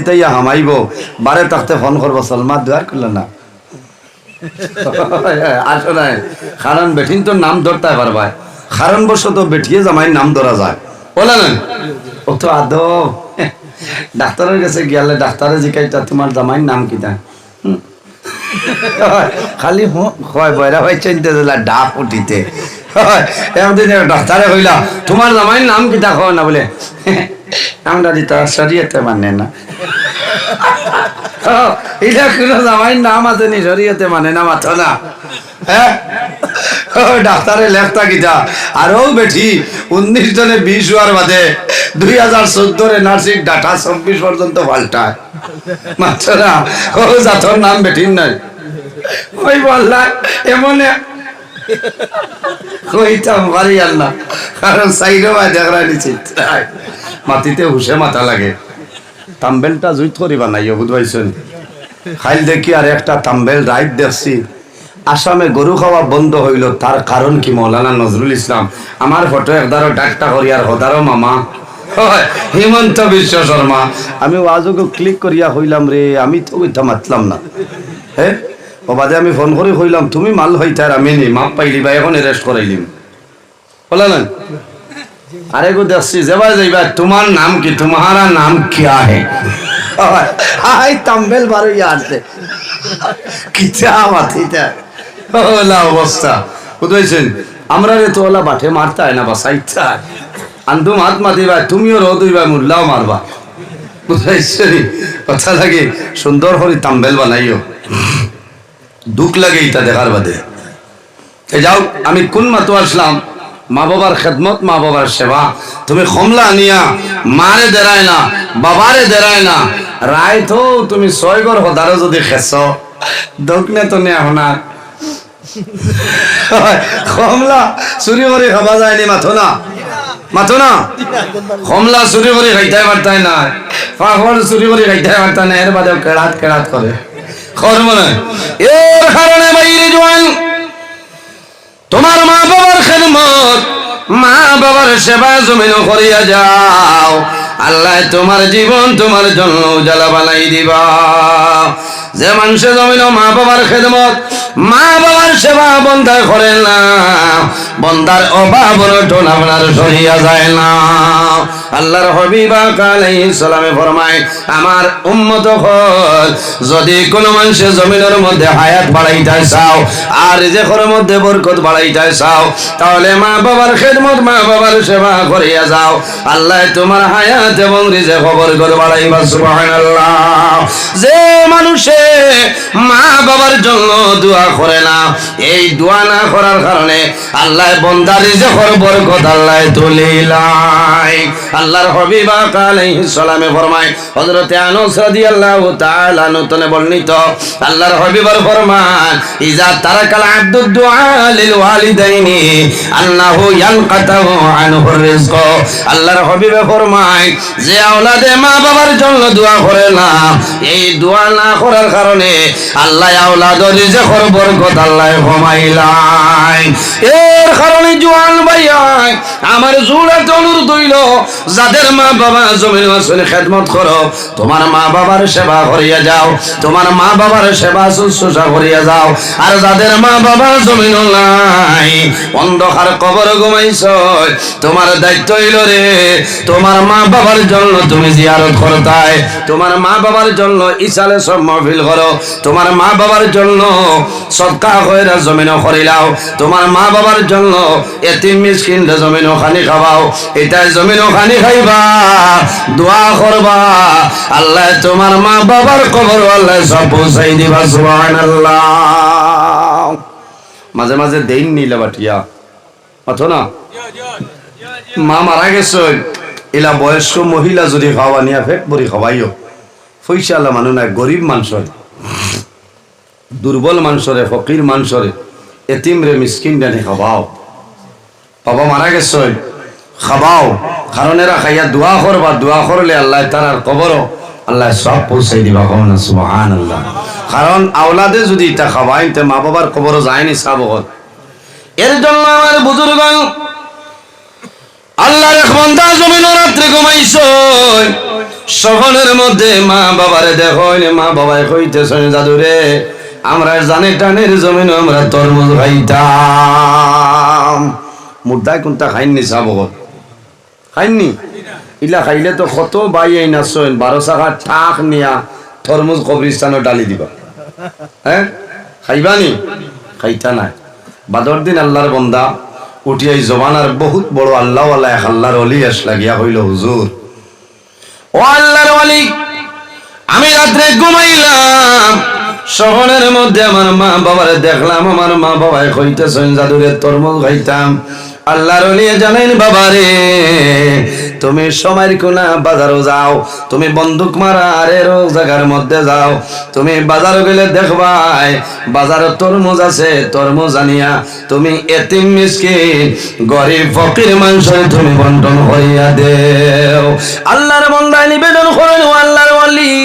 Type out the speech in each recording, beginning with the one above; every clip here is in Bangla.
তাইয়া হামাইব বারে থাকতে ফোন করবো সলমা দুয়ার করল না আসো নাই কারণ বেঠিন তো নাম ধরতে পারবা কারণ বশত বেঠিয়ে জামাই নাম ধরা যায় বলে না ও তো আদব ডাক্তারের কাছে গেলে ডাক্তারে জিজ্ঞাসা তোমার জামাইয়ের নাম কিটা খালি হয় বয়রা ভাই চিনতে দিলা ডাক উঠিতে একদিন ডাক্তারে কইলা তোমার জামাইয়ের নাম কিটা কয় না বলে আমরা দিতা শরীয়তে মানে না এটা কোনো জামাইয়ের নাম আছে নি শরীয়তে মানে না মাথো না হ্যাঁ ডাক্তারে লেখতা কিটা আরও বেঠি 19 জনে 20 হওয়ার বাদে 2014 নার্সিং ডাটা 26 পর্যন্ত পাল্টায় মাথো না ও জাতর নাম বেঠিন নাই ওই বললা এমন কইতাম পারি আল্লাহ কারণ সাইডে ভাই দেখরা নিছি মাটিতে হুসে মাথা লাগে তাম্বেলটা জুইত করিবা নাই বুঝবাইছেন খাইল দেখি আর একটা তাম্বেল রাইট দেখছি আসামে গরু খাওয়া বন্ধ হইল তার কারণ কি মৌলানা নজরুল ইসলাম আমার ফটো একদারও ডাকটা করি আর হদারও মামা হিমন্ত বিশ্ব শর্মা আমি ওয়াজকে ক্লিক করিয়া হইলাম রে আমি তো ওইটা মাতলাম না হ্যাঁ ও বাদে আমি ফোন করে হইলাম তুমি মাল হইতে আর আমি নি মাপ পাইলি বা এখন অ্যারেস্ট করাইলিম বলে না আরে গো দেখছি যাবা যাইবা তোমার নাম কি তোমারা নাম কিয়া হে আই তাম্বেল বারইয়া আছে কিটা মাথিটা ওলা অবস্থা বুঝাইছেন আমরা রে তো ওলা বাঠে মারতা হয় না বা সাইতা আন্দু মাত মাতিবা তুমিও রো দইবা মুল্লাও মারবা বুঝাইছেন কথা লাগে সুন্দর করে তাম্বেল বানাইও দুঃখ লাগে এটা দেখার বাদে যাও আমি কোন মাতো আসলাম মা বাবার খেদমত মা বাবার সেবা তুমি কমলা আনিয়া মারে দেরায় না বাবারে দেরায় না রায় তো তুমি 6 ঘর হদারও যদি খেস দোকনে তো নে হনা কমলা চুরি করে খাবা যায়নি মাথো না কমলা চুরি করে খাইতে পারতাই না পাগল চুরি করে খাইতে পারতাই না এর বাদে কেড়াত করে খবর মনে এর কারণে বাইরে জোয়ান তোমার মা বাবার খেদমত মা বাবার সেবা জমিন করিয়া যাও আল্লাহ তোমার জীবন তোমার জন্য উজালা বানাই দিবা যে মানুষের জমিন মা বাবার খেদমত মা বাবার সেবা বন্ধায় করেন না বন্দার অভাব অনটন আপনার সরিয়া যায় না আল্লাহর হাবিব আলাইহিস সালামে ফরমায় আমার উম্মত হল যদি কোনো মানুষের জমিনের মধ্যে হায়াত বাড়াইতে চাও আর রিজিকের মধ্যে বরকত বাড়াইতে চাও তাহলে মা বাবার খেদমত মা বাবার সেবা করিয়া যাও আল্লাহ তোমার হায়াত এবং রিজিক বরকত বাড়াইবা সুবহানাল্লাহ যে মানুষে মা বাবার জন্য দোয়া করে না এই দোয়া না করার কারণে আল্লাহ বান্দার রিজিকের বরকত আল্লাহ তুলিলাই আল্লাহর হাবিব আলাইহিস সালামে ফরমায় হযরত আনাস রাদিয়াল্লাহু তাআলা নতনে বর্ণিত আল্লাহর হাবিবের ফরমান ইজা তারাকাল আব্দুদ দুআ লিল ওয়ালিদাইনি আল্লাহু ইয়ানকাতু আনহু রিজক আল্লাহর হাবিবে ফরমায় যে আওলাদে মা বাবার জন্য দোয়া করে না এই দোয়া না করার কারণে আল্লাহ আওলাদের রিজিকের বরকত আল্লাহ কমাইলাই এর কারণে জওয়ান ভাইয়া আমার জোড়াতে অনুরোধ হইল যাদের মা বাবা জমিন আসলে খেদমত করো তোমার মা বাবার সেবা করিয়া যাও তোমার মা বাবার সেবা শুশ্রূষা করিয়া যাও আর যাদের মা বাবা জমিন নাই অন্ধকার কবর ঘুমাইছ তোমার দায়িত্ব হইল রে তোমার মা বাবার জন্য তুমি জিয়ারত করতাই তোমার মা বাবার জন্য ইসালে সব মাহফিল করো তোমার মা বাবার জন্য সদকা কইরা জমিন করিলাও তোমার মা বাবার জন্য এতিম মিসকিনদের জমিন খানি খাওয়াও এটা জমিন খানি খাইবা দোয়া করবা আল্লাহ তোমার মা বাবার কবর আল্লাহ সব পৌঁছাই দিবা সুবহানাল্লাহ মাঝে মাঝে দেন নিলে বাটিয়া অথ না মা মারা গেছে এলা বয়স্ক মহিলা যদি খাওয়া নিয়া ফেট বড়ি খাওয়াইও পয়সা আল্লাহ মানুষ নাই গরিব মানুষের দুর্বল মানুষরে ফকির মানুষরে এতিম রে মিসকিন ডানে খাওয়াও বাবা মারা গেছে খাওয়াও কারণ এরা খাইয়া দোয়া করবা দোয়া করলে আল্লাহ তার কবর আল্লাহ সব পৌঁছাই দিবা কখন সুবহানাল্লাহ কারণ আওলাদে যদি এটা খাওয়াই তে মা বাবার কবর যায়নি সাবগত এর জন্য আমার বুজুর্গ আল্লাহর এক বান্দা জমিন রাত্রে ঘুমাইছো শহরের মধ্যে মা বাবারে দেখো মা বাবাই কইতেছেন জাদুরে আমরা জানে টানের জমিন আমরা তরমুজ খাইতাম মুদ্দায় কোনটা খাইনি সাবগত খাইনি ইলা খাইলে তো কত বাই আই নাচেন 12 টাকা ঠাক নিয়া তরমুজ কবরিস্তানে ডালি দিবা হ্যাঁ খাইবানি খাইতা নাই বাদর দিন আল্লাহর বান্দা উঠিয়াই জমানার বহুত বড় আল্লাহওয়ালা এক আল্লাহর ওলি আসলা গিয়া হইল হুজুর ও আল্লাহর ওলি আমি রাত্রে ঘুমাইলাম শহরের মধ্যে আমার মা বাবারে দেখলাম আমার মা বাবাই কইতেছেন জাদুরে তরমুজ খাইতাম আল্লাহর ওলি জানেন বাবারে তুমি সময়ের কোনা বাজারও যাও তুমি বন্দুক মারা আরে জায়গার মধ্যে যাও তুমি বাজার গেলে দেখবাই বাজারে তরমুজ আছে তরমুজ আনিয়া তুমি এতিম মিসকিন গরিব ফকির মানুষের তুমি বন্টন করিয়া দেও আল্লাহর বান্দা নিবেদন করেন আল্লাহর ওলি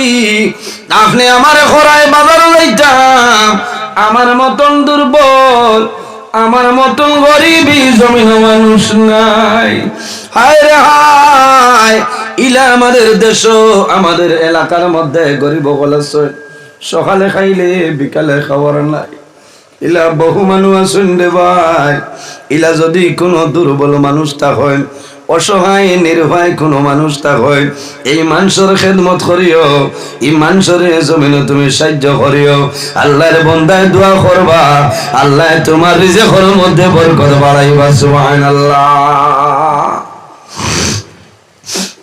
আপনি আমারে খরায় বাজারে যাইতাম আমার মতন দুর্বল আমার মতন গরিবী জমিন মানুষ নাই হায় রে হায় ইলা আমাদের দেশ আমাদের এলাকার মধ্যে গরিব আছে সকালে খাইলে বিকালে খাওয়ার নাই ইলা বহু মানুষ আছেন রে ভাই ইলা যদি কোনো দুর্বল মানুষ তা হয় অসহায় নির্ভয় কোনো মানুষ তা হয় এই মানুষের খেদমত করিও এই মানুষের জমিনে তুমি সাহায্য করিও আল্লাহর বান্দায় দোয়া করবা আল্লাহ তোমার রিজিকের মধ্যে বরকত বাড়াইবা সুবহানাল্লাহ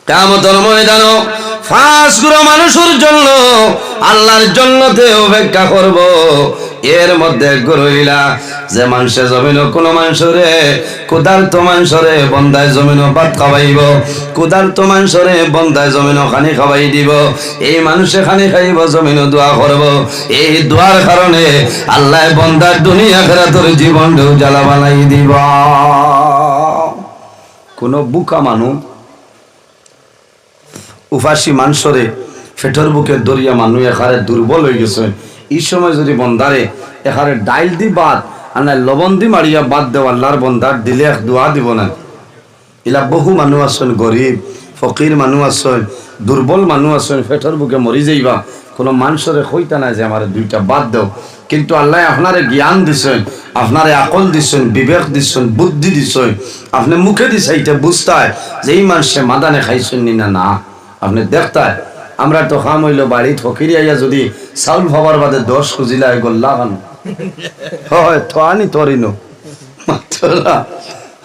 কিয়ামতের ময়দানে ফাঁস গুলো মানুষের জন্য আল্লাহর জন্নতে অপেক্ষা করব এর মধ্যে গরইলা যে মানুষে জমিন কোন মানুষরে ক্ষুধার্ত মানুষরে বন্দায় জমিন ভাত খাওয়াইব ক্ষুধার্ত মানুষরে বন্দায় জমিন খানি খাওয়াই দিব এই মানুষে খানি খাইব জমিন দোয়া করব এই দোয়ার কারণে আল্লাহ বন্দার দুনিয়া আখিরাতের জীবন জ্বালা বানাই দিব কোন বুকা মানুষ উপাসী মানুষরে ফেটর বুকে দরিয়া মানুষ এখানে দুর্বল হয়ে গেছে এই সময় যদি বন্দারে এখানে ডাইল দি বাদ আর না লবণ দি মারিয়া বাদ দেওয়া আল্লাহর বন্দার দিলে এক দোয়া দিব না এলা বহু মানুষ আছেন গরিব ফকির মানুষ আছেন দুর্বল মানুষ আছেন ফেটর বুকে মরি যাইবা কোনো মানুষরে কইতা না যে আমার দুইটা বাদ দাও কিন্তু আল্লাহ আপনারে জ্ঞান দিছেন আপনারে আকল দিছেন বিবেক দিছেন বুদ্ধি দিছেন আপনি মুখে দিছে এটা বুঝতায় যে এই মানুষে মাদানে খাইছেন না না আপনি দেখতায় আমরা তো খাম হইল বাড়ি ফকিরি আইয়া যদি চাউল ভাবার বাদে 10 খুঁজিলা গল্লা খান হয় তো আনি তরিনো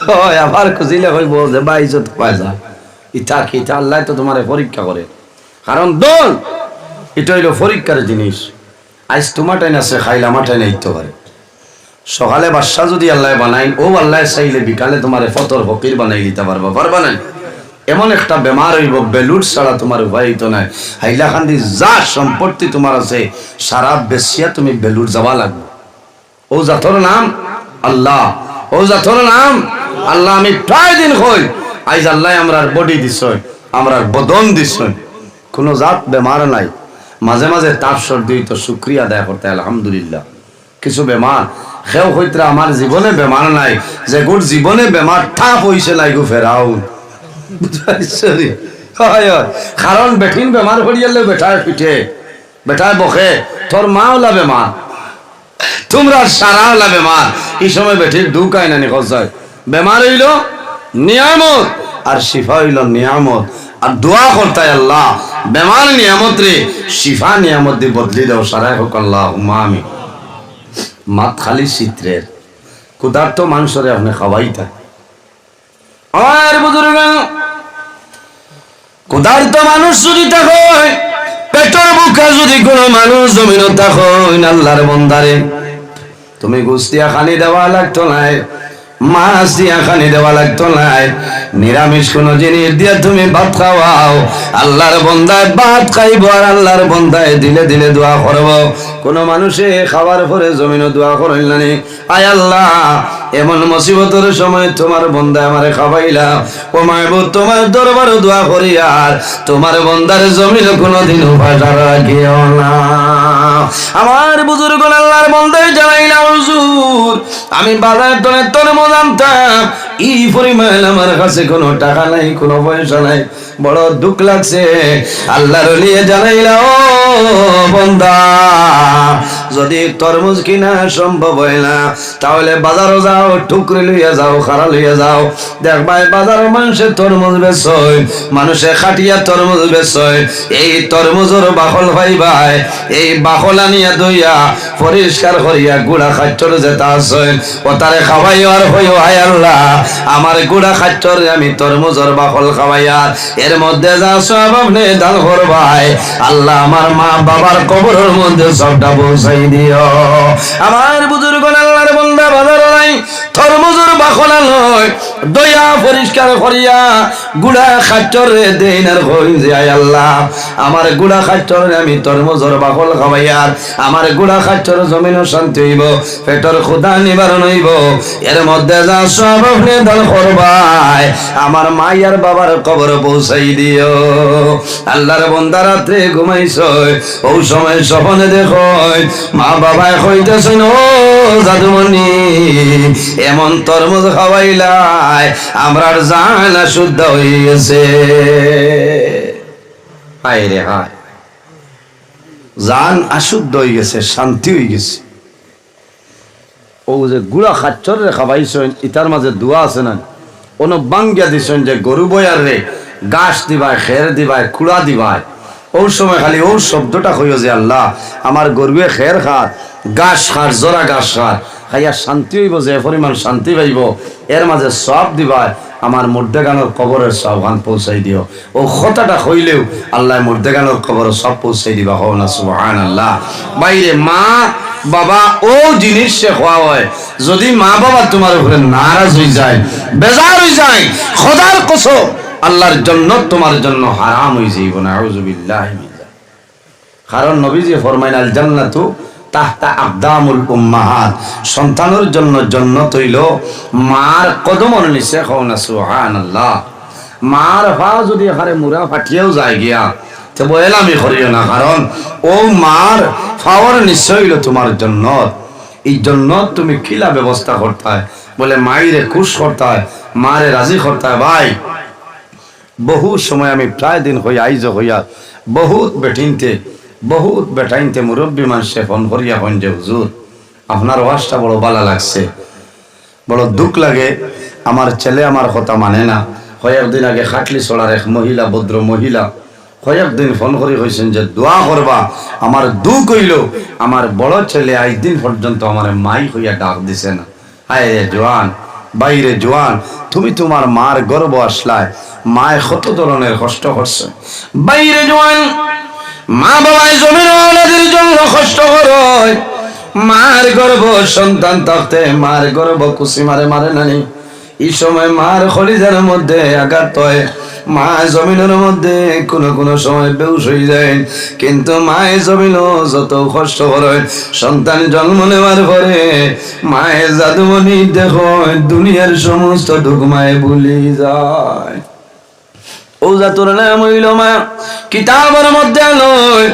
হয় আবার খুঁজিলে হইব যে বা ইজ্জত পাই যা ইটা কি ইটা আল্লাহ তো তোমার পরীক্ষা করে কারণ দল এটা হইল পরীক্ষার জিনিস আজ তোমার টাইন আছে খাইলে আমার টাইন ইতে পারে সকালে বাদশা যদি আল্লাহ বানাই ও আল্লাহ চাইলে বিকালে তোমার ফতর ফকির বানাই দিতে পারবা পারবা না এমন একটা বেমার হইব বেলুট ছাড়া তোমার উপায় হইতো না হাইলাকান্দি যা সম্পত্তি তোমার আছে সারা বেশিয়া তুমি বেলুট যাওয়া লাগবে ও জাতর নাম আল্লাহ ও জাতর নাম আল্লাহ আমি প্রায় দিন হই আজ আল্লাহ আমরার বডি দিছয় আমরার বদন দিছয় কোনো জাত বেমার নাই মাঝে মাঝে তাপ সর্দি তো শুকরিয়া আদায় করতে আলহামদুলিল্লাহ কিছু বেমার সেও হইতে আমার জীবনে বেমার নাই যে গোর জীবনে বেমার ঠাপ হইছে নাই গো ফেরাও কারণ বেঠিন বেমার করিয়ালে বেটার পিঠে বেটায় বকে তোর মা ওলা বেমার তোমরা সারা ওলা বেমার এই সময় বেঠির দুকায় না নিখোঁজ বেমার হইল নিয়ামত আর শিফা হইল নিয়ামত আর দোয়া করতায় আল্লাহ বেমার নিয়ামত রে শিফা নিয়ামত দিয়ে বদলি দাও সারাই হোক আল্লাহ আমি মাত খালি চিত্রের ক্ষুধার্ত মানুষরে আপনি খাওয়াই থাকে আর বুজুর্গ ক্ষুধার্ত মানুষ যদি থাকো পেটের বুকে যদি কোনো মানুষ জমিন থাকো আল্লাহর বন্দারে তুমি গুস্তিয়া খানি দেওয়া লাগতো নাই মাছ দিয়া খানি দেওয়া লাগতো নাই নিরামিষ কোন জিনিস দিয়ে তুমি ভাত খাওয়াও আল্লাহর বন্দায় ভাত খাইব আর আল্লাহর বন্দায় দিলে দিলে দোয়া করব কোন মানুষে খাওয়ার পরে জমিনও দোয়া করিল না আয় আল্লাহ এমন মুসিবতের সময় তোমার বন্দায় আমারে খাওয়াইলা ও মাহবুব তোমার দরবারে দোয়া করি আর তোমার বন্দার জমিন কোনদিন উপাস রাখিও না আমার বুজুর্গ আল্লাহর বন্ধে জানাইলাম হুজুর আমি বাজার দরে তরমুজ আনতাম এই পরিমাণ আমার কাছে কোনো টাকা নাই কোনো পয়সা নাই বড় দুঃখ লাগছে আল্লাহর লিয়ে জানাইলাম ও বান্দা যদি তরমুজ কিনা সম্ভব হয় না তাহলে বাজারও যাও টুকরে লইয়া যাও খাড়া লইয়া যাও দেখবাই বাজারও মানুষের তরমুজ বেচয় মানুষে খাটিয়া তরমুজ বেচয় এই তরমুজের বাকল পাইবাই এই বাকল আনিয়া দইয়া পরিষ্কার করিয়া গুড়া খাচ্চর যেটা আছে ও তারে খাওয়াই আর হইও হায় আল্লাহ আমার গুড়া খাচ্চর আমি তরমুজের বাকল খাওয়াইয়া এর মধ্যে যা সব আপনি দান করবাই আল্লাহ আমার মা বাবার কবরের মধ্যে সবটা পৌঁছাই দিও আমার বুজুর্গ আল্লাহর বান্দা বাজার নাই তরমুজের বাকল নয় দয়া পরিষ্কার করিয়া গুড়া খাচ্চর রে দেন আর হই যে আয় আল্লাহ আমার গুড়া খাচ্চর আমি তরমুজের বাকল খাওয়াইয়ার আমার গুড়া খাচ্চর জমিনও শান্তি হইব পেটর ক্ষুধা নিবারণ হইব এর মধ্যে যা সব আপনি দান করবাই আমার মাইয়ার বাবার কবর পৌঁছাই দিও আল্লাহর বান্দা রাতে ঘুমাইছ ও সময় স্বপ্নে দেখো মা বাবায় কইতেছেন ও জাদুমণি এমন তরমুজ খাওয়াইলাই আমরার জান শুদ্ধ হয়ে গেছে হায় রে হায় জান অশুদ্ধ হয়ে গেছে শান্তি হয়ে গেছে ও যে গুড়া খাচ্চর রে খাওয়াইছেন ইতার মাঝে দোয়া আছে না অন বাঙ্গিয়া দিছেন যে গরু বয়ার রে গাছ দিবাই খের দিবাই কুড়া দিবাই ওই সময় খালি ও শব্দটা হইও যে আল্লাহ আমার গরুয়ে খের খাত গাছ খার জোড়া গাছ খার খাইয়া শান্তি হইব যে পরিমাণ শান্তি পাইব এর মাঝে সব দিবাই আমার মুর্দেগানোর কবরের সব গান পৌঁছাই দিও ও কথাটা হইলেও আল্লাহ মুর্দেগানোর কবরের সব পৌঁছাই দিবা হও না সুবহানাল্লাহ বাইরে মা বাবা ও জিনিস সে খাওয়া হয় যদি মা বাবা তোমার উপরে নারাজ হয়ে যায় বেজার হয়ে যায় খোদার কসম আল্লাহর জান্নাত তোমার জন্য হারাম হয়ে যাইব না আউযুবিল্লাহি মিনাল্লাহ কারণ নবীজি ফরমাইলেন আল জান্নাতু তাহতা আকদামুল উম্মাহাত সন্তানের জন্য জান্নাত হইল মার কদমের নিচে খাও না সুবহানাল্লাহ মার পা যদি হারে মুরা ফাটিয়েও যায় গিয়া তো বয়লামি করিও না কারণ ও মার পাওয়ার নিশ্চয় হইল তোমার জান্নাত এই জান্নাত তুমি কিলা ব্যবস্থা করতে হয় বলে মায়েরে খুশ করতে হয় মারে রাজি করতে হয় ভাই বহু সময় আমি প্রায় দিন হইয়া আইজ হইয়া বহুত বেটাইনতে মুরব্বী মানুষে ফোন করিয়া হন যে হুজুর আপনার ওয়াজটা বড় ভালো লাগছে বড় দুঃখ লাগে আমার ছেলে আমার কথা মানে না কয়েকদিন আগে খাটলি ছড়ার এক মহিলা ভদ্র মহিলা কয়েকদিন ফোন করে কইছেন যে দোয়া করবা আমার দুঃখ হইল আমার বড় ছেলে আজ দিন পর্যন্ত আমার মাই হইয়া ডাক দিছে না হায় রে জোয়ান বাইরে জোয়ান তুমি তোমার মার গর্ব আসলায় মায় কত ধরনের কষ্ট করছে বাইরে জোয়ান মা বাবাই জমির ওলাদের জন্য কষ্ট করে মার গর্ব সন্তান থাকতে মার গর্ব কুসি মারে নানি এই সময় মার খলিজার মধ্যে আঘাত হয় মা জমিনের মধ্যে কোনো সময় বেউস হয়ে যায় কিন্তু মায়ের জমিনও যত কষ্ট করে সন্তান জন্ম নেওয়ার পরে মায়ের জাদুমণি দেখো দুনিয়ার সমস্ত দুঃখ মায়ে ভুলে যায় ও জাতুর নাম হইল মা কিতাবের মধ্যে নয়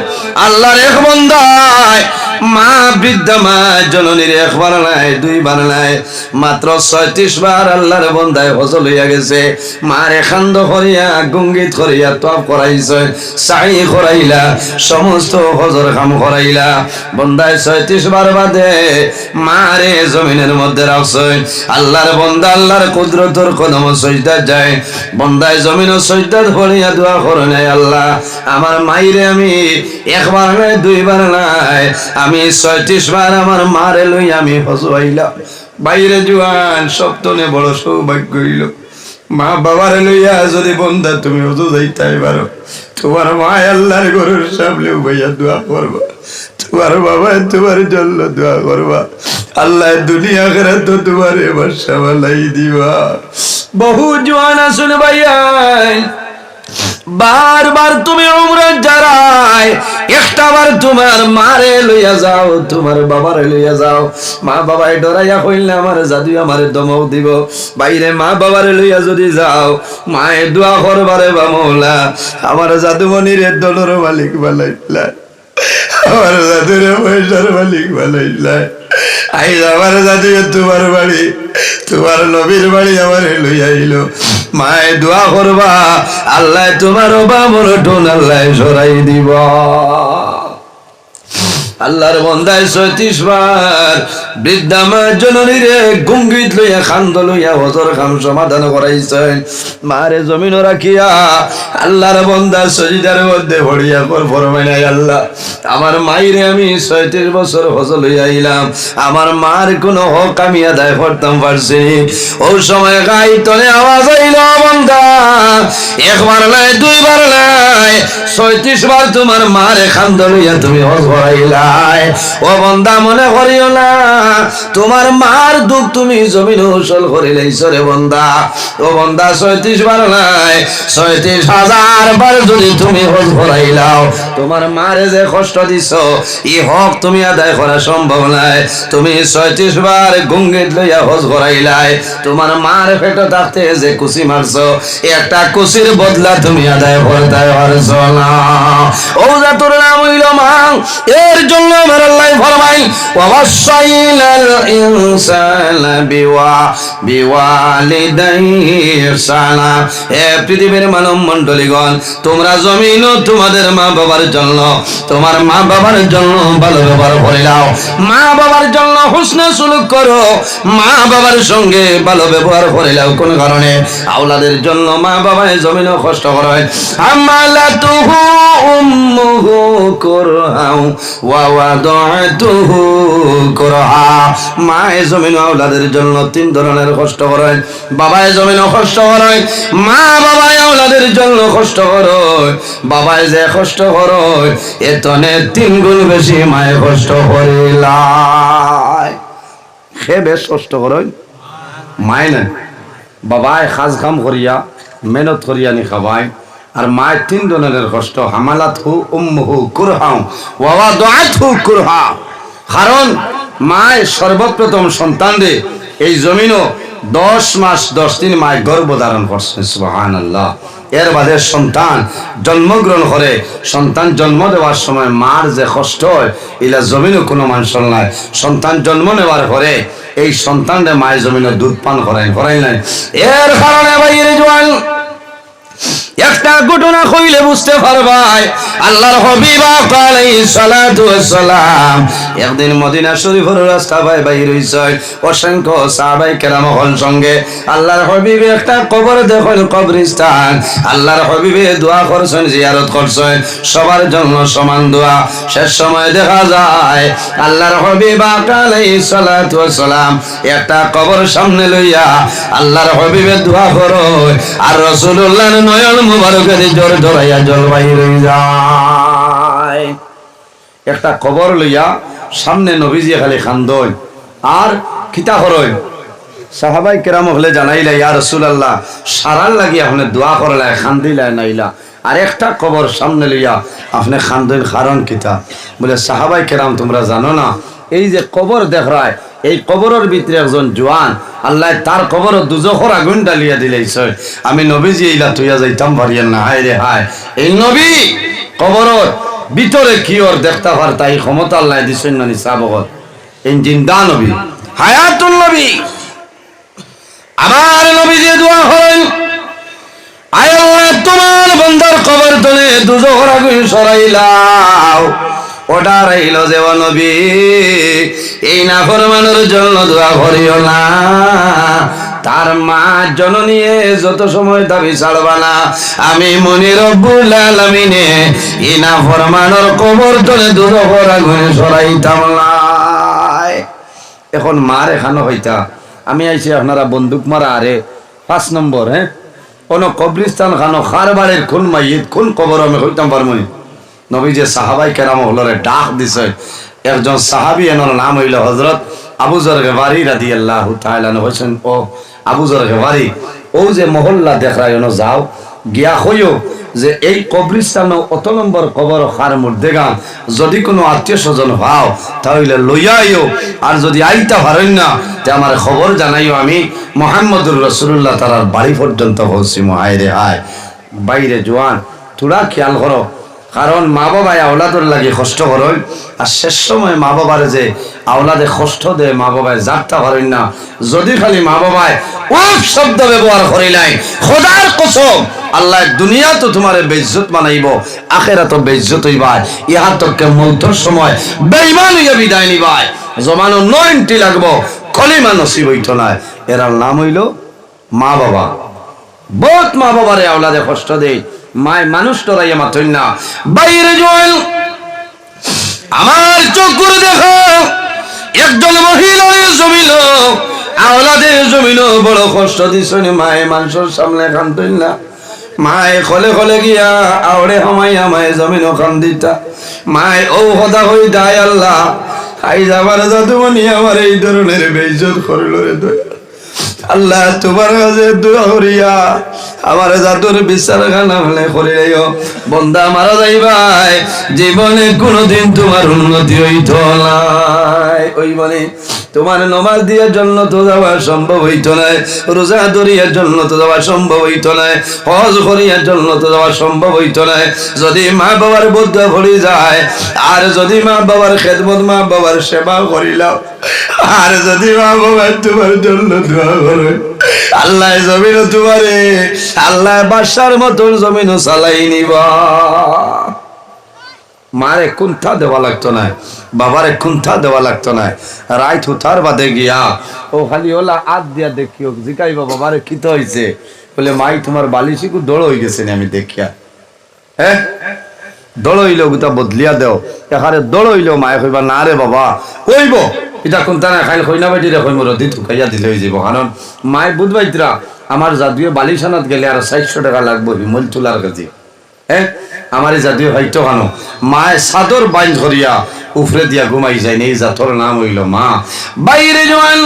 আল্লাহর এক বান্দায় মা বৃদ্ধা মা জননীর একবার নাই দুইবার নাই মাত্র 36 বার আল্লাহর বান্দায় হজল হইয়া গেছে মারে খান্দ করিয়া গঙ্গিত করিয়া তওয়াফ করাইছে সাই করাইলা সমস্ত হজর কাম করাইলা বান্দায় 36 বার বাদে মারে জমিনের মধ্যে রাখছে আল্লাহর বান্দা আল্লাহর কুদরতের কদম সিজদা যায় বান্দায় জমিনও সিজদা পড়িয়া দোয়া করে নাই আল্লাহ আমার মাইরে আমি একবার নাই দুইবার নাই আমি 36 বার আমার মারে লই আমি হজ হইলাম বাইরে জোয়ান সপ্তনে বড় সৌভাগ্য হইল মা বাবার লইয়া যদি বন্ধা তুমি হজ যাইতে পারো তোমার মা আল্লাহর গরুর সামনে ভাইয়া দোয়া করবা তোমার বাবা তোমার জন্য দোয়া করবা আল্লাহ দুনিয়া আখিরাত তো তোমার এবার সামালাই দিবা বহু জোয়ান আসলে ভাইয়া বারবার তুমি উমরা যারাই একটাবার তোমার মারে লইয়া যাও তোমার বাবারে লইয়া যাও মা বাবাই ডরাইয়া কইলে আমার জাদু আমারে দমক দিব বাইরে মা বাবারে লইয়া যদি যাও মায়ে দোয়া করবারে বা মওলা আমার জাদুমণির দলর মালিক বানাইলা আমার জাদুরে পয়সার মালিক বানাইলাই আইজ আমার জাদু তোমার বাড়ি তোমার নবীর বাড়ি আমার লইয়া আইলো মায়ে দোয়া করবা আল্লাহ তোমার বামর টোন আল্লাহ সরাই দিব আল্লাহর বন্দায় ৩৬ বার বৃদ্ধা মা জননীরে গুঙ্গিত লইয়া খান্দ লইয়া হজর খাম সমাধান করাইছেন মারে জমিন রাখিয়া আল্লাহর বন্দা সজিদার মধ্যে ভরিয়া পর ফরমাই নাই আল্লাহ আমার মাইরে আমি ৩৬ বছর হজ লইয়া আইলাম আমার মার কোনো হক আমি আদায় করতাম পারছি ওই সময় গাই তলে আওয়াজ আইল বন্দা একবার নাই দুইবার নাই ৩৬ বার তোমার মারে খান্দ লইয়া তুমি হজ করাইলা ও বন্দা মনে করিও না তোমার মার দুঃখ তুমি জমিন উসল করিলাইছো রে বন্দা ও বন্দা ৩৬ বার নাই ৩৬,০০০ বার যদি তুমি হজ করাইলাও তোমার মারে যে কষ্ট দিছো এই হক তুমি আদায় করা সম্ভব নাই তুমি ৩৬ বার গুঙ্গিত লইয়া হজ করাইলাই তোমার মার পেটে থাকতে যে কুচি মারছো একটা কুচির বদলা তুমি আদায় করতে পারছো না ও যা তোর নাম হইল মা এর জন্য আমার আল্লাহ ফরমাই ওয়াসাইনাল ইনসানা বিওয়ালিদাইহি ইহসানা হে পৃথিবীর মানব মণ্ডলীগণ তোমরা জমিন তোমাদের মা বাবার জন্য তোমার মা বাবার জন্য ভালো ব্যবহার করে নাও মা বাবার জন্য হুসনে সুলুক করো মা বাবার সঙ্গে ভালো ব্যবহার করে নাও কোন কারণে আওলাদের জন্য মা বাবায় জমিনও কষ্ট করে আমালাতুহু উম্মুহু কুরহাউ ওয়া ওয়াদাতুহু কুরহা মায়ে জমিন আওলাদের জন্য 3 ধরনের কষ্ট করে বাবায় জমিনও কষ্ট করে মা বাবায় আওলাদের জন্য কষ্ট করে বাবায় যে কষ্ট করে এতনে 3 গুণ বেশি মায়ে কষ্ট করিলাই সে বেশ কষ্ট করে মায় না বাবায় খাস কাম করিয়া মেহনত করিয়া নি খাবায় আর মায়ের 3 ধরনের কষ্ট হামালাতহু উম্মুহু কুরহাউ ওয়া ওয়াদাতুহু কুরহা কারণ মায় সর্বপ্রথম সন্তানদের এই জমিনও 10 মাস 10 দিন মায় গর্ভ ধারণ করছে সুবহানাল্লাহ এর বাদে সন্তান জন্মগ্রহণ করে সন্তান জন্ম দেওয়ার সময় মার যে কষ্ট হয় এলা জমিনও কোনো মানুষের নাই সন্তান জন্ম নেওয়ার পরে এই সন্তানদের মায়ের জমিনে দুধ পান করাই নাই এর কারণে বাইরে জওয়ান একটা ঘটনা কইলে বুঝতে পারবাই আল্লাহর হাবিব আলাইহিস সালাতু ওয়াস সালাম একদিন মদিনা শরীফের রাস্তা বাইর হইছে অসংখ্য সাহাবায়ে কেরাম হল সঙ্গে আল্লাহর হাবিব একটা কবর দেখেন কবরস্থান আল্লাহর হাবিবে দোয়া করছেন জিয়ারত করছেন সবার জন্য সমান দোয়া শেষ সময় দেখা যায় আল্লাহর হাবিব আলাইহিস সালাতু ওয়াস সালাম একটা কবর সামনে লইয়া আল্লাহর হাবিবে দোয়া করো আর রাসূলুল্লাহর নয়ন মুবারকের জোর ধরাইয়া জল বাইর হয়ে যায় একটা কবর লইয়া সামনে নবীজি খালি খান্দই আর খিতা করই সাহাবায়ে কেরাম হলে জানাইলা ইয়া রাসূলুল্লাহ সারার লাগি আপনি দোয়া করলা খান্দিলা নাইলা আর একটা কবর সামনে লইয়া আপনি খান্দই কারণ কিতা বলে সাহাবায়ে কেরাম তোমরা জানো না এই যে কবর দেখরায় এই কবরের ভিতরে একজন জওয়ান আল্লাহ তার কবর দুজখর আগুন ডালিয়া দিলাইছে আমি নবীজি এইলা তুইয়া যাইতাম পারিয়েন না হায় রে হায় এই নবী কবরের ভিতরে কি ওর দেখতে পারতা এই ক্ষমতা আল্লাহ দিছেন না নিসাবগত এই জিন্দা নবী হায়াতুল নবী আমার নবীজি দোয়া করেন আয় আল্লাহ তোমার বান্দার কবর তলে দুজখর আগুন সরাইলাও ওটা রইল যে নবী এই নাফরমানের জন্য দোয়া করিও না তার মা জননী যত সময় দাবি ছাড়বা না আমি মনি রব্বুল আলামিনে এই নাফরমানের কবর তলে দুজখর আগুন সরাইতাম না এখন মার এখানে হইতা আমি আইছি আপনারা বন্দুক মারা আরে 5 নম্বর হ্যাঁ কোন কবরস্থান খানো খারবারের কোন মাইয়িত কোন কবর আমি হইতাম পারমু নবীজি সাহাবায়ে কেরাম হলরে ডাক দিছে একজন সাহাবী এর নাম হইল হযরত আবু যর গফারি রাদিয়াল্লাহু তাআলা হোসেন ও আবু যর গফারি ও যে মহল্লা দেখায় না যাও গিয়া হইও যে এই কবরস্থান অত নম্বর কবর খার মুর্দেগা যদি কোনো আত্মীয় স্বজন পাও তাহলে লইয়া আইও আর যদি আইতা পারেন না তে আমার খবর জানাইও আমি মুহাম্মদুর রাসূলুল্লাহ তাআলার বাড়ি পর্যন্ত পৌঁছি হায় রে হায় বাইরে জওয়ান তোরা খেয়াল করো কারণ মা বাবায় আওলাদর লাগে কষ্ট করেন, আর শেষ সময় মা বাবার যে আওলাদে কষ্ট দেয় মা বাবায় জানতে পারেন না। যদি খালি মা বাবায় উফ শব্দ ব্যবহার করিলাই, খোদার কসম আল্লাহ দুনিয়া তো তোমার বেইজ্জত বানাইব, আখেরা তো বেইজ্জত হইবাই। ইহা তোকে মৌতর সময় বেঈমান হইয়া বিদায় নিবাই, জমানো 90 লাগবো, কলিমা নসিব হইত না। এরার নাম হইল মা বাবা। বহুত মা বাবারে আওলাদে কষ্ট দেয়, মায় মানুষ টরাইয়া মাথইন না। বাইরে জল আমার চোখ করে দেখো, একজন মহিলার জমিল আওলাদের জমিল বড় কষ্ট দিছেন, মায়ে মানুষের সামনে কান্দইন না। মায়ে খলে খলে গিয়া আওড়ে হামাই আমায় জমিন খান দিতা। মায় ও হদা হই দায় আল্লাহ, আই যাবার জাদুমনি আমার এই ধরনের বেইজ্জত করিল রে দয়া। আল্লাহ তোমার কাছে দোয়া করিয়া আমার জাদুর বিচারখানা হলে করিও, বন্দা মারা যাইবাই জীবনে কোনোদিন তোমার উন্নতি হইত নাই। ওই মানে তোমার নমাজ দিয়ে জন্য তো যাওয়া সম্ভব হইত নাই, রোজা ধরিয়ার জন্য তো যাওয়া সম্ভব হইত নাই, হজ করিয়ার জন্য তো যাওয়া সম্ভব হইত নাই। যদি মা বাবার বুদ্ধ ভরি যায়, আর যদি মা বাবার খেদমত মা বাবার সেবা করিলাম, আর যদি মা বাবার তোমার জন্য দোয়া করে, আল্লাহ জমিন তোমারে আল্লাহ বাদশার মতন জমিন চালাই নিবা। মারে কুন্থা দেওয়া লাগতো না, বাবারে কুন্থা দেওয়া লাগতো না। রাইত হুতার বাদে গিয়া ও খালি ওলা আদ দিয়া দেখিও, জিকাইবা বাবারে কি তো হয়েছে, বলে মাই তোমার বালিশিকু দৌড় হয়ে গেছে আমি দেখিয়া। হ্যাঁ দৌড় হইলেও গুতা বদলিয়া দেও, এখানে দৌড় হইলেও মায়ে কইবা না রে বাবা কইব এটা কোনটা না খাইল কইনা বাটি রে কই মরদি ঠুকাইয়া দিলে হয়ে যাব। কারণ মায়ে বুধবাইতরা আমার জাদুয়ে বালিশানাত গেলে আর 400 টাকা লাগবো হিমল তুলার কাছে। হ্যাঁ আমার জাতীয় হয়তো কানো মায় চাদর বাইন ধরিয়া উফরে দিয়া ঘুমাই যায়, এই জাতর নাম হইল মা। বাইরে জোয়ান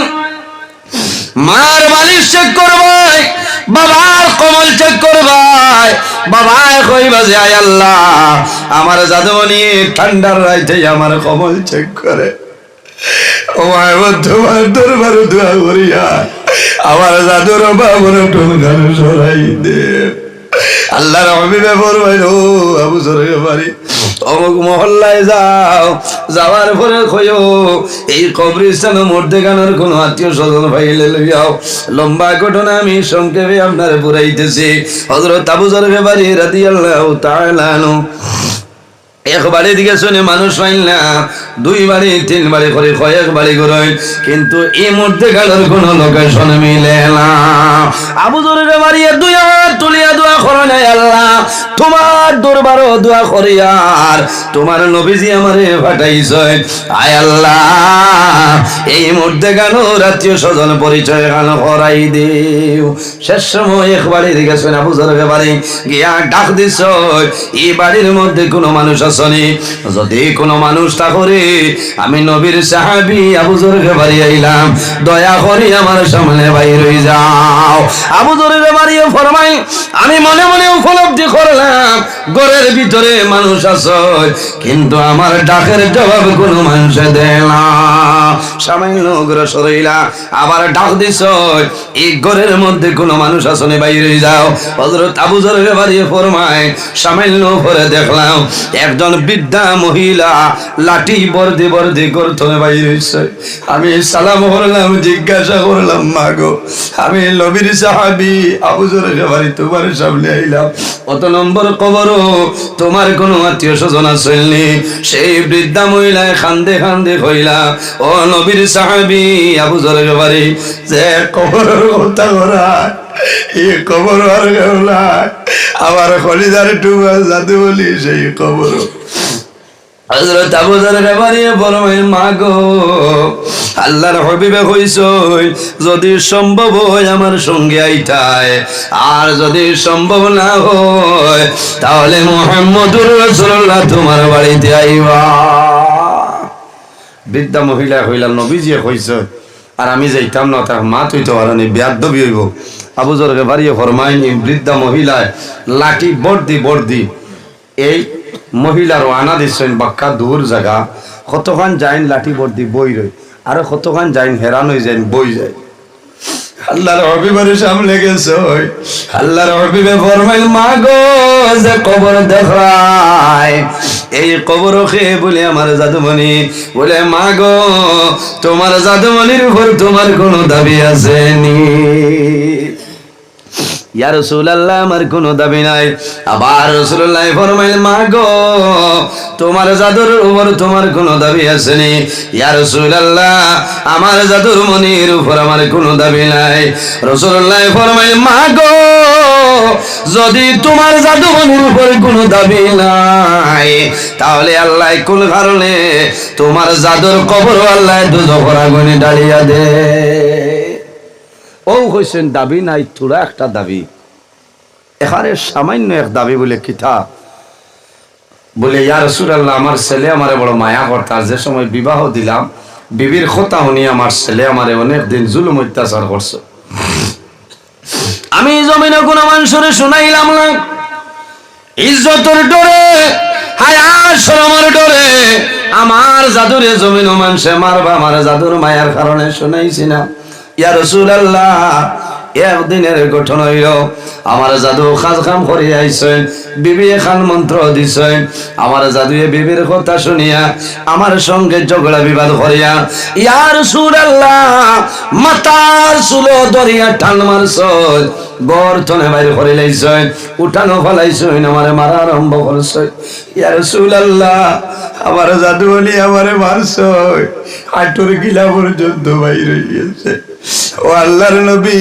মার বালিশ চেক করবাই, বাবার কমল চেক করবাই, বাবায় কইবা যে আয় আল্লাহ আমার জাদুমনি ঠান্ডার রাইতে আমার কমল চেক করে, ও মায় তোমার দরবারে দোয়া করিয়া আমার জাদুর বাবুর টুন গান সরাই দে। আল্লাহর হাবিবে ফরমাইল ও আবু জরের বাড়ি অমুক মহল্লায় যাও, যাওয়ার পরে কইও এই কবরস্থানের মধ্যে গানোর কোনো আত্মীয় স্বজন ভাইলে লইয়াও। লম্বা ঘটনা আমি সংক্ষেপে আপনার পুরাইতেছি। হযরত আবু জরের বাড়ি রাদিয়াল্লাহু তাআলা আনহু এক বাড়ি দিকে শুনে মানুষ পাইল না, 2 বাড়ি 3 বাড়ি করে কয়েক বাড়ি করে, কিন্তু এই মধ্যে গালোর কোন লোকেশন মিলে না। আবু জরের বাড়ি 2 হাত তুলিয়া দোয়া করে নাই, আল্লাহ তোমার দরবারও দোয়া করি আর তোমার নবীজি আমারে পাঠাইছে, আয় আল্লাহ এই মধ্যে গানো আত্মীয় স্বজন পরিচয় গান করাই দিও। শেষ সময় এক বাড়ি দিকে শুনে আবু জরের বাড়ি গিয়া ডাক দিছ, এই বাড়ির মধ্যে কোনো মানুষ আসনি, যদি কোনো মানুষ থাকে আমি নবীর সাহাবী আবু জরের বাড়ি আইলাম, দয়া করে আমার সামনে বাইর হয়ে যাও। আবু জরের বাড়ি ফরমাই আমি মনে মনে উপলব্ধি করলাম ঘরের ভিতরে মানুষ আছে, কিন্তু আমার ডাকের জবাব কোনো মানুষ দেয় না। সামান্য অগ্রসর হইলা আবার ডাক দিছ, এই ঘরের মধ্যে কোনো মানুষ আসনে বাইর হয়ে যাও। হযরত আবু জরের বাড়ি ফরমায় সামান্য পরে দেখলাম একজন বৃদ্ধা মহিলা লাঠি বর্দি বর্দি করতে বাইর হইছে। আমি সালাম করলাম, জিজ্ঞাসা করলাম মা গো আমি নবীর সাহাবী আবু জরের বাড়ি তোমার সামনে আইলাম, কত নম্বর কবর তোমার কোনো আত্মীয় স্বজন আসেননি? সেই বৃদ্ধা মহিলায় খান্দে খান্দে কইলা ও নবীর সাহাবী আবু জরের বাড়ি যে কবরের কথা করা এই কবর আর গেলা আমার খলিদার টুবা জাদু বলি সেই কবর। হযরত আবু জরের বাড়ি ফরমায় মা গো আল্লাহর হাবিবে কইছো যদি সম্ভব হয় আমার সঙ্গে আইতায়, আর যদি সম্ভব না হয় তাহলে মুহাম্মদুর রাসূলুল্লাহ তোমার বাড়িতে আইবা। বৃদ্ধা মহিলা কইলা নবীজি কইছো আর আমি যাইতাম না, তার মা তুই তো আর বেয়াদবি হইব। আবু জরের বাড়ি ফরমায় বৃদ্ধা মহিলায় লাঠি বর্দি বর্দি এই মহিলার আনা দিচ্ছেন বাক্কা দূর জায়গা, কতক্ষণ যাইন লাঠি বর্দি বই রই, আর কতক্ষণ যাইন হেরান হয়ে যাইন বই যায়। আল্লাহর হাবিবের সামনে গেছে, আল্লাহর হাবিবে ফরমাইল মা গো যে কবর দেখায় এই কবর খেয়ে বলে আমার জাদুমণি বলে মা গো তোমার জাদুমণির উপর তোমার কোনো দাবি আছে নি? ইয়া রাসূলুল্লাহ আমার কোনো দাবি নাই। আবার রাসূলুল্লাহ ফরমাইল মা গো তোমার জাদুর উপর তোমার কোনো দাবি আছে নি? ইয়া রাসূলুল্লাহ আমার জাদুর মনির উপর আমার কোনো দাবি নাই। রাসূলুল্লাহ ফরমাইল মা গো যদি তোমার জাদু মনির উপর কোনো দাবি নাই তাহলে আল্লাহ কোন কারণে তোমার জাদুর কবর আল্লাহ দুজখের আগুনে ডালিয়া দে। ও কইছেন দাবি নাই, তোরা একটা দাবি এখানে সামান্য এক দাবি বলে কিতা বলে ইয়া রাসূলুল্লাহ আমার ছেলে আমারে বড় মায়া করতা, যে সময় বিবাহ দিলাম বিবির কথা শুনি আমার ছেলে আমারে অনেক দিন জুলুম অত্যাচার করছে। আমি জমিনে কোন মানুষের শোনাইলাম না, ইজ্জতের ডরে হায়াত শরমের ডরে আমার জাদুরে জমিন মানুষে মারবা, আমার জাদুর মায়ার কারণে শোনাইছি না। ইয়া রাসূলুল্লাহ একদিনের ঘটনা হইল আমার জাদু খাজ কাম করে আইছেন, বিবি খান মন্ত্র দিছেন, আমার জাদুয়ে বিবির কথা শুনিয়া আমার সঙ্গে ঝগড়া বিবাদ করিয়া ইয়া রাসূলুল্লাহ মাতার চুলো দরিয়া টান মারছেন, বর্তনে বাইরে করে লাইছেন, উঠানো ফলাইছেন, আমারে মারা আরম্ভ করছে। ইয়া রাসূলুল্লাহ আমার জাদু বলি আমারে মারছে, হাঁটুর গিলা পর্যন্ত বাইরে গিয়েছে। ও আল্লাহর নবী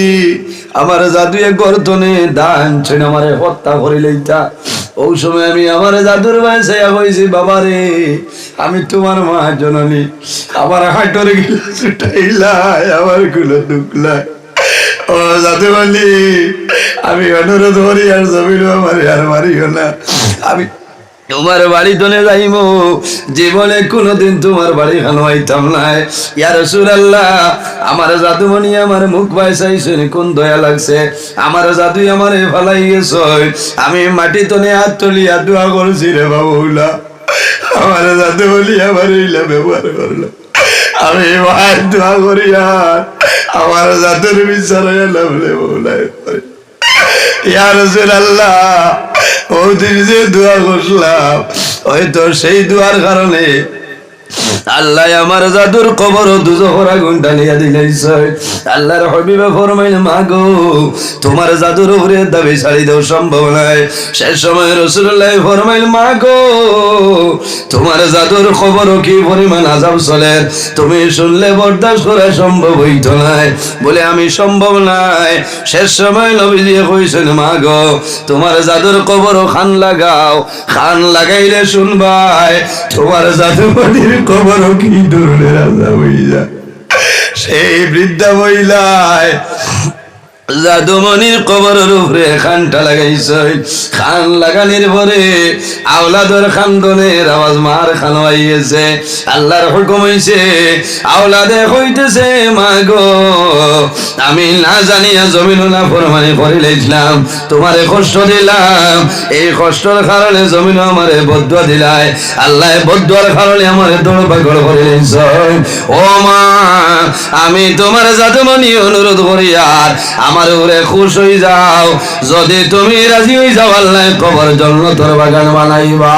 আমার জাদুয়ে গর্তনে দান ছেন আমারে হত্যা করে লইতা। ওই সময় আমি আমার জাদুর বয়সে কইছি বাবা রে আমি তোমার মা জননী, আমার হাঁটুর গিলা ছুটাইলাই, আমার গুলো দুখলাই। ও জাদু বলি আমি অনুরোধ করি আর জমিল আমার আর মারিও না, আমি তোমার বাড়ি তনে যাইব, জীবনে কোনদিন তোমার বাড়ি খানো আইতাম না। ইয়া রাসূলুল্লাহ আমার জাদুমণি আমার মুখ বাইসাইছেন, কোন দয়া লাগছে আমার জাদু আমারে ফালাই গেছে, আমি মাটি তনে হাত তুলিয়া দোয়া করছি রে বাবুলা, আমার জাদু বলি আমার এইলা ব্যবহার করলো, আমি মায়ের দোয়া করি আর আমার জাদুর বিচার এলাম রে বাবুলা। ইয়া রাসূলুল্লাহ ওদিন যে দোয়া করলাম হয়তো সেই দোয়ার কারণে আল্লাহ আমার জাদুর কবর দুজখের আগুন ঢালিয়া দিলাইছে। আল্লাহর হাবিবে ফরমাইল মা গো তোমার জাদুর উপরে দাবি ছাড়ি দেওয়া সম্ভব নয়। শেষ সময় রাসূলুল্লাহ ফরমাইল মা গো তোমার জাদুর কবর কি পরিমাণ আযাব চলে তুমি শুনলে বরদাস্ত করা সম্ভব হইতো না, বলে আমি সম্ভব নাই। শেষ সময় নবীজি কইছেন মা গো তোমার জাদুর কবর খান লাগাও, খান লাগাইলে শুনবাই তোমার জাদু মনির কবর কি ধরনের রাজা হইয়া। সেই বৃদ্ধা মহিলায় জাদুমণির কবরের উপরে খানটা লাগাইছে, খান লাগানির পরে আওলাদের খান্দনের আওয়াজ মার খানো আইয়েছে। আল্লাহর হুকুম হইছে আওলাদে হইতেছে মা গো আমি না জানিয়া জমিন না ফরমানি করে লাইছিলাম, তোমারে কষ্ট দিলাম, এই কষ্টের কারণে জমিন আমারে বদুয়া দিলাই, আল্লাহ বদুয়ার কারণে আমারে দৌড় পাগল করে লাইছে। ও মা আমি তোমার জাদুমণি অনুরোধ করি আর আমার উপরে খুশ হয়ে যাও, যদি তুমি রাজি হয়ে যাও আল্লাহ কবর জান্নাতের বাগান বানাইবা।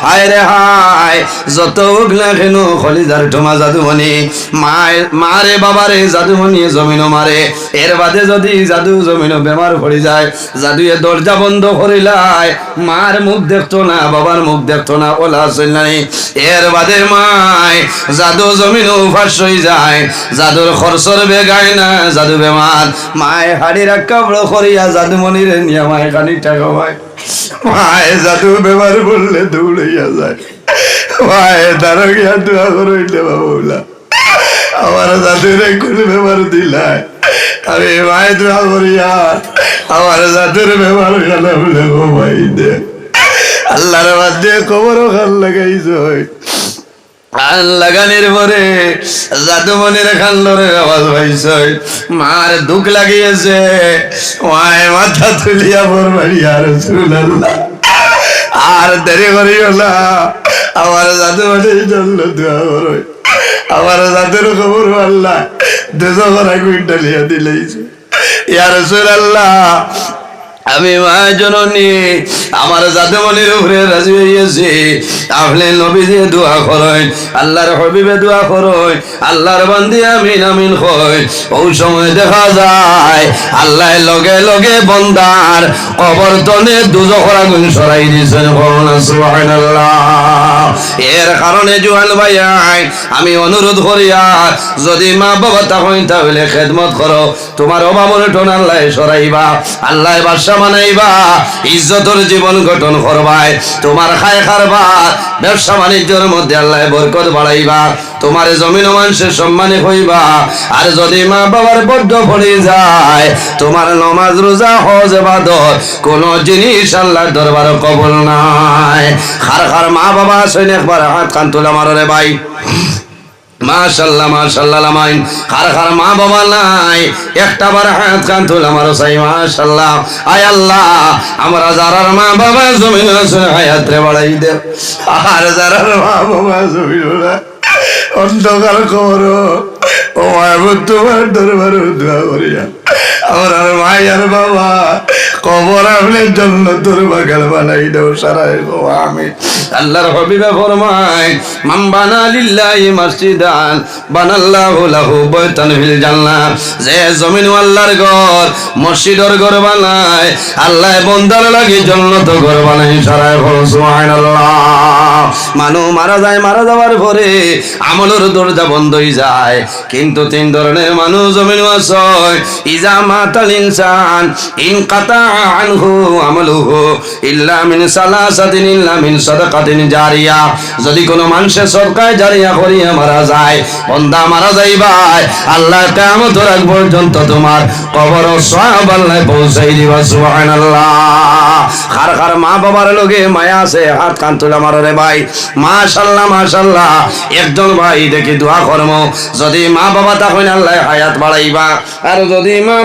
হায় রে হায় যত হোক না কেন খলিজার ঠোমা জাদুমণি মারে বাবারে জাদুমণি জমিনও মারে, এর বাদে যদি জাদু জমিনও বেমার পড়ে যায় জাদুয়ে দরজা বন্ধ করিলাই, মার মুখ দেখতো না বাবার মুখ দেখতো না ওলা আসল নাই, এর বাদে মায় জাদু জমিনও ফাঁস হয়ে যায়, জাদুর খরচর বেগায় না, জাদু বেমার মায় হাড়ি রাখা বড় করিয়া জাদুমণির নিয়ে মায় খানি টাকা পায়, মায় জাদু বেমার বললে দৌড়াইয়া যায়, মায় তারা গিয়া দোয়া করইলে বাবুলা আমার জাদুরে কোন বেমার দিলাই, আমি মায় দোয়া করিয়া আমার জাদুর বেমার গেল বলে ঘুমাই দে। আল্লাহর বাদ দিয়ে কবরও খান লাগাইছ, খান লাগানির পরে জাদুমণির খান্ডরের আওয়াজ পাইছে, মার দুঃখ লাগিয়েছে, মায় মাথা তুলিয়া পড়বাড়ি আর রাসূলুল্লাহ আর দেরি করিও না, আমার জাদুমণির জন্য দোয়া করো, আমার জাদুর খবর আল্লাহ দুজনের আগুন ঢালিয়া দিলাইছে। ইয়া রাসূলুল্লাহ, আমি মা জননী আমার জাদুমনির উপরে রাজি হইয়াছি, আপনি নবীজি দোয়া করেন, আল্লাহর হাবিবে দোয়া করেন, আল্লাহর বান্দি আমিন আমিন কই। ওই সময় দেখা যায় আল্লাহ লগে লগে বন্দার কবর তলে দুজখের আগুন সরাই দিয়েছেন। সুবহানাল্লাহ। এর কারণে জোয়ান ভাই আমি অনুরোধ করি, আর যদি মা বাবা তখন তাহলে খেদমত করো, তোমার অভাবের টোন আল্লাহ সরাইবা, আল্লাহ বাদশা বানাইবা, ইজ্জতের জীবন গঠন করবাই, তোমার খায় খারবা ব্যবসা বাণিজ্যের মধ্যে আল্লাহ বরকত বাড়াইবা, তোমার জমিন মানুষের সম্মানে হইবা। আর যদি মা বাবার বদ্ধ পড়ে যায়, তোমার নমাজ রোজা হজ ইবাদত কোন জিনিস আল্লাহর দরবারে কবুল নাই। খার খার মা বাবা আছেন, একবার হাত কান তোলা মারো রে ভাই। মাশাআল্লাহ মাশাআল্লাহ লামাইন। কার কার মা বাবা নাই, একটা বার হাত কান তোলা মারো চাই। মাশাআল্লাহ। আয় আল্লাহ, আমরা যারার মা বাবা জমিন আছে হায়াত রে বাড়াই দেও, আর যারার মা বাবা জমিন না অন্ধকার করো, ও মাহবুব তোমার দরবারে দোয়া করিয়া আমার মায়ের বাবা কবর আপনার জন্য তোর বাগান বানাই দেও সারাই গো আমি। আল্লাহর হাবিবে ফরমায়, মান বানা লিল্লাহি মসজিদান বানাল্লাহু লাহু বাইতান ফিল জান্নাহ। যে জমিন আল্লাহর ঘর, মসজিদের ঘর বানায়, আল্লাহ বান্দার লাগি জান্নাত ঘর বানাই সারাই বল সুবহানাল্লাহ। মানুষ মারা যায়, মারা যাওয়ার পরে আমলের দরজা বন্ধ হয়ে যায়, কিন্তু তিন ধরনের মানুষ জমিন আছে। ইজা মাতাল ইনসান ইনকাতা আনহু আমালুহু ইল্লা মিন সালাসাতিন ইল্লা মিন সাদাকাতিন জারিয়া। যদি কোনো মানুষের সদকায়ে জারিয়া করিয়া মারা যায়, বান্দা মারা যাইবাই, আল্লাহ কিয়ামতের আগ পর্যন্ত তোমার কবর সওয়াব আল্লাহ পৌঁছাই দিবা। সুবহানাল্লাহ। কার কার মা বাবার লগে মায়া আছে, হাত কান তোলা মারো রে ভাই। মাশাআল্লাহ মাশাআল্লাহ। একজন ভাই দেখি দোয়া করমু, যদি মা বাবা তখন আল্লাহ হায়াত বাড়াইবা, আর যদি মা